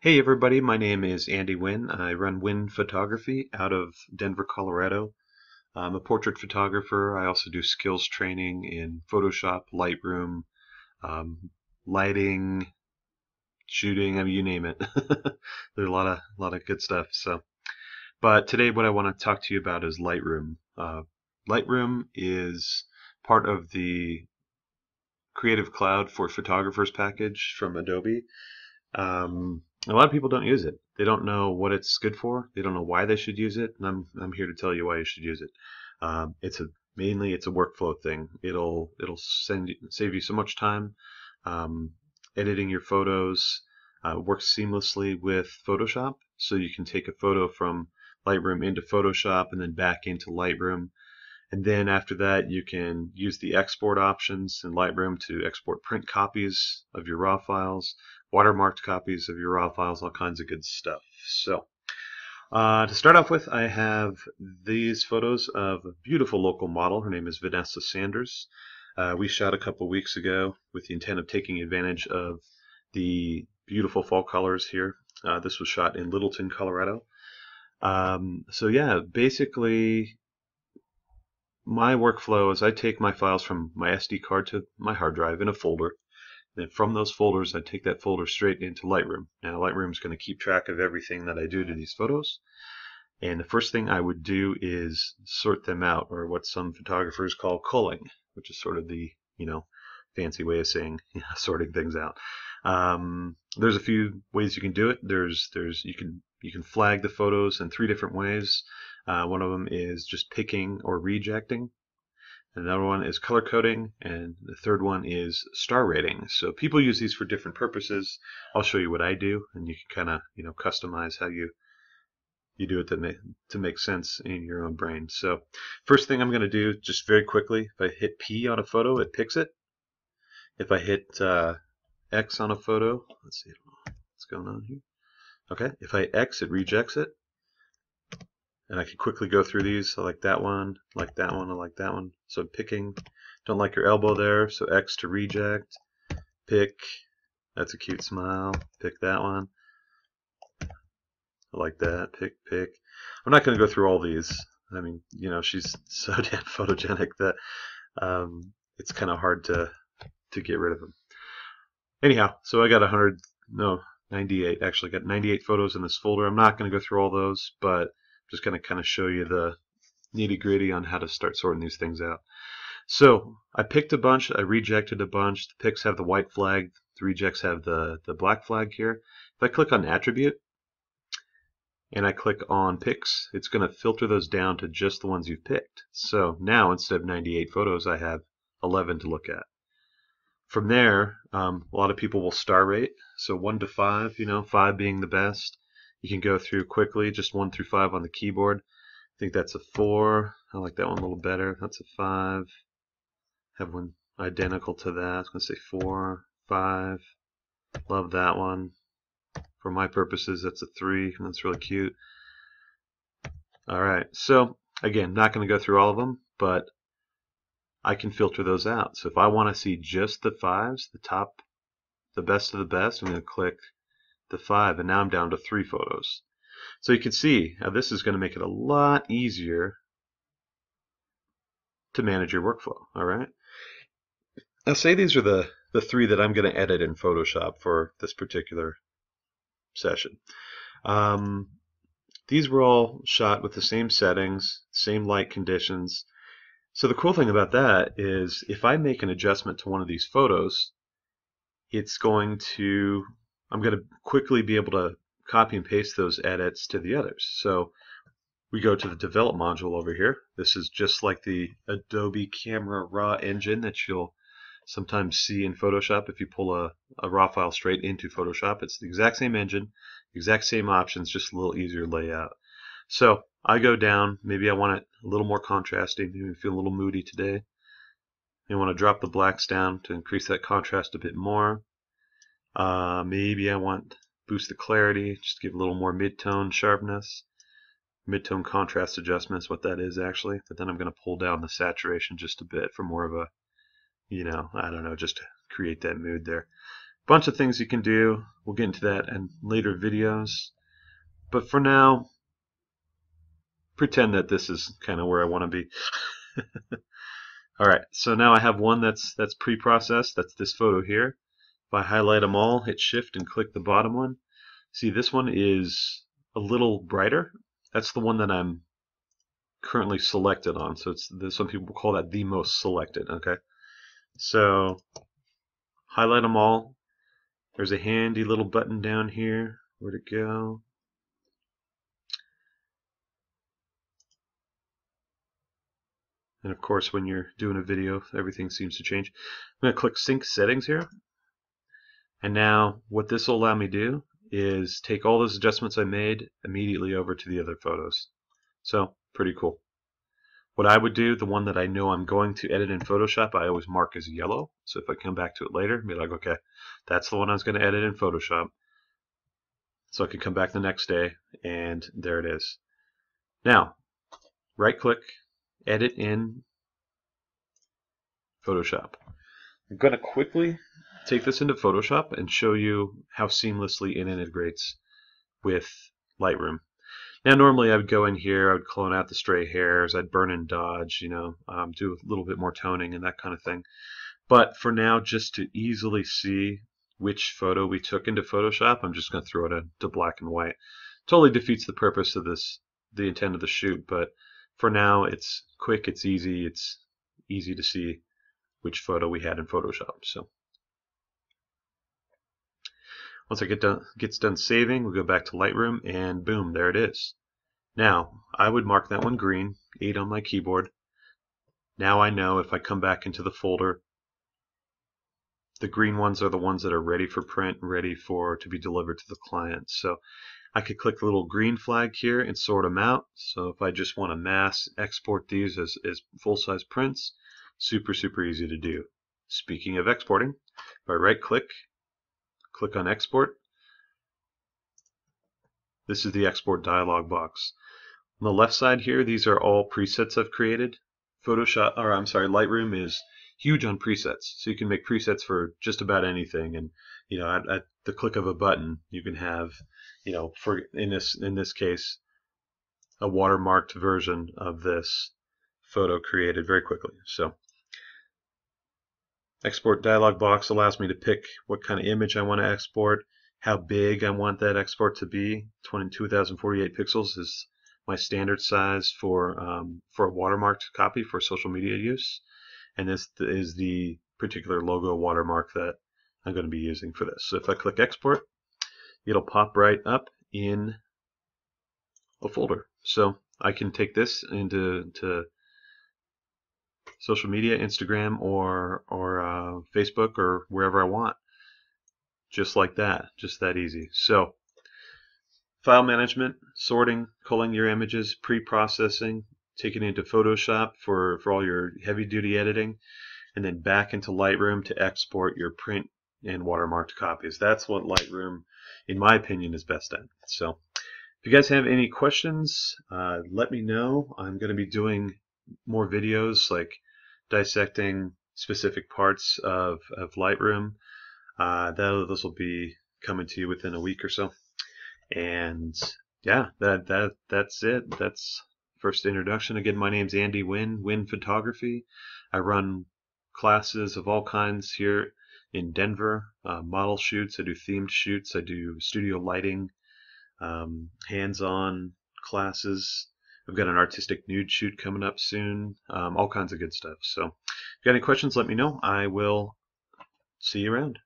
Hey everybody, my name is Andy Wynn. I run Wynn Photography out of Denver, Colorado. I'm a portrait photographer. I also do skills training in Photoshop, Lightroom, um, lighting, shooting, I mean, you name it. There's a lot of good stuff. But today what I want to talk to you about is Lightroom. Lightroom is part of the Creative Cloud for Photographers package from Adobe. A lot of people don't use it. They don't know what it's good for. They don't know why they should use it, and I'm here to tell you why you should use it. Mainly it's a workflow thing. It'll save you so much time um, editing your photos. Works seamlessly with Photoshop, so you can take a photo from Lightroom into Photoshop and then back into Lightroom. And then after that, you can use the export options in Lightroom to export print copies of your raw files, watermarked copies of your raw files, all kinds of good stuff. So, to start off with, I have these photos of a beautiful local model. Her name is Vanessa Sanders. We shot a couple weeks ago with the intent of taking advantage of the beautiful fall colors here. This was shot in Littleton, Colorado. So yeah, basically my workflow is I take my files from my SD card to my hard drive in a folder. Then from those folders, I take that folder straight into Lightroom. Now Lightroom is going to keep track of everything that I do to these photos. And the first thing I would do is sort them out, or what some photographers call culling, which is sort of the, fancy way of saying sorting things out. There's a few ways you can do it. You can flag the photos in three different ways. One of them is just picking or rejecting. Another one is color coding, and the third one is star rating. So people use these for different purposes. I'll show you what I do, and you can kind of customize how you do it to make sense in your own brain. So first thing I'm going to do, just very quickly, if I hit P on a photo, it picks it. If I hit X on a photo, let's see what's going on here. Okay, if I hit X, it rejects it. And I can quickly go through these. I like that one, like that one, I like that one. So picking, don't like your elbow there, so X to reject. Pick, that's a cute smile. Pick that one. I like that. Pick. I'm not going to go through all these. I mean, she's so damn photogenic that it's kind of hard to get rid of them. Anyhow, so I got 98. Actually, got 98 photos in this folder. I'm not going to go through all those, but just going to kind of show you the nitty-gritty on how to start sorting these things out. So I picked a bunch, I rejected a bunch. The picks have the white flag, the rejects have the black flag here. If I click on attribute and I click on picks, it's going to filter those down to just the ones you've picked. So now instead of 98 photos, I have 11 to look at. From there, a lot of people will star rate. So 1 to 5, 5 being the best. You can go through quickly, just 1 through 5 on the keyboard. I think that's a 4. I like that one a little better. That's a 5. Have one identical to that. I was going to say 4, 5. Love that one. For my purposes, that's a 3. And that's really cute. All right. So, again, not going to go through all of them, but I can filter those out. So if I want to see just the 5s, the best of the best, I'm going to click the 5, and now I'm down to 3 photos. So you can see how this is going to make it a lot easier to manage your workflow. All right. Now say these are the 3 that I'm going to edit in Photoshop for this particular session. These were all shot with the same settings, same light conditions. So the cool thing about that is if I make an adjustment to one of these photos, I'm going to quickly be able to copy and paste those edits to the others. So we go to the develop module over here. This is just like the Adobe Camera Raw engine that you'll sometimes see in Photoshop if you pull a raw file straight into Photoshop. It's the exact same engine, exact same options, just a little easier layout. So I go down, maybe I want it a little more contrasty, maybe I feel a little moody today. I want to drop the blacks down to increase that contrast a bit more. Maybe I want boost the clarity, just give a little more mid-tone sharpness. Mid-tone contrast adjustment is what that is actually, but then I'm going to pull down the saturation just a bit for more of a, I don't know, just to create that mood there. Bunch of things you can do. We'll get into that in later videos. But for now, pretend that this is kind of where I want to be. Alright, so now I have one that's pre-processed. That's this photo here. If I highlight them all, hit shift and click the bottom one, see this one is a little brighter. That's the one that I'm currently selected on. So some people call that the most selected. Okay, so highlight them all. There's a handy little button down here. Where'd it go? And of course, when you're doing a video, everything seems to change. I'm going to click Sync Settings here. And now what this will allow me to do is take all those adjustments I made immediately over to the other photos. So pretty cool. What I would do, the one that I know I'm going to edit in Photoshop, I always mark as yellow. So if I come back to it later, be like, okay, that's the one I was going to edit in Photoshop. So I can come back the next day, and there it is. Now, right-click, edit in Photoshop. I'm going to quickly take this into Photoshop and show you how seamlessly it integrates with Lightroom. Now normally I would go in here, I would clone out the stray hairs, I'd burn and dodge, do a little bit more toning and that kind of thing. But for now, just to easily see which photo we took into Photoshop, I'm just going to throw it into black and white. Totally defeats the purpose of the intent of the shoot, but for now it's quick, it's easy to see which photo we had in Photoshop. So once it gets done saving, we'll go back to Lightroom, and boom, there it is. Now, I would mark that one green, 8 on my keyboard. Now I know if I come back into the folder, the green ones are the ones that are ready for print, ready to be delivered to the client. So I could click the little green flag here and sort them out. So if I just want to mass export these as full-size prints, super easy to do. Speaking of exporting, if I right-click, click on Export. This is the export dialog box. On the left side here, these are all presets I've created. Lightroom is huge on presets, so you can make presets for just about anything, and at the click of a button, you can have, in this case, a watermarked version of this photo created very quickly. So export dialog box allows me to pick what kind of image I want to export, how big I want that export to be. 2048 pixels is my standard size for a watermarked copy for social media use, and this is the particular logo watermark that I'm going to be using for this. So if I click export, it'll pop right up in a folder. So I can take this into social media, Instagram or Facebook or wherever I want, just like that, just that easy. So file management, sorting, culling your images, pre-processing, taking it into Photoshop for all your heavy-duty editing, and then back into Lightroom to export your print and watermarked copies. That's what Lightroom, in my opinion, is best at. So if you guys have any questions, let me know. I'm going to be doing more videos like dissecting specific parts of Lightroom. Those will be coming to you within a week or so. And yeah, that's it. That's first introduction. Again, my name's Andy Wynn, Wynn Photography. I run classes of all kinds here in Denver, model shoots, I do themed shoots, I do studio lighting, hands-on classes. I've got an artistic nude shoot coming up soon, all kinds of good stuff. So if you got any questions, let me know. I will see you around.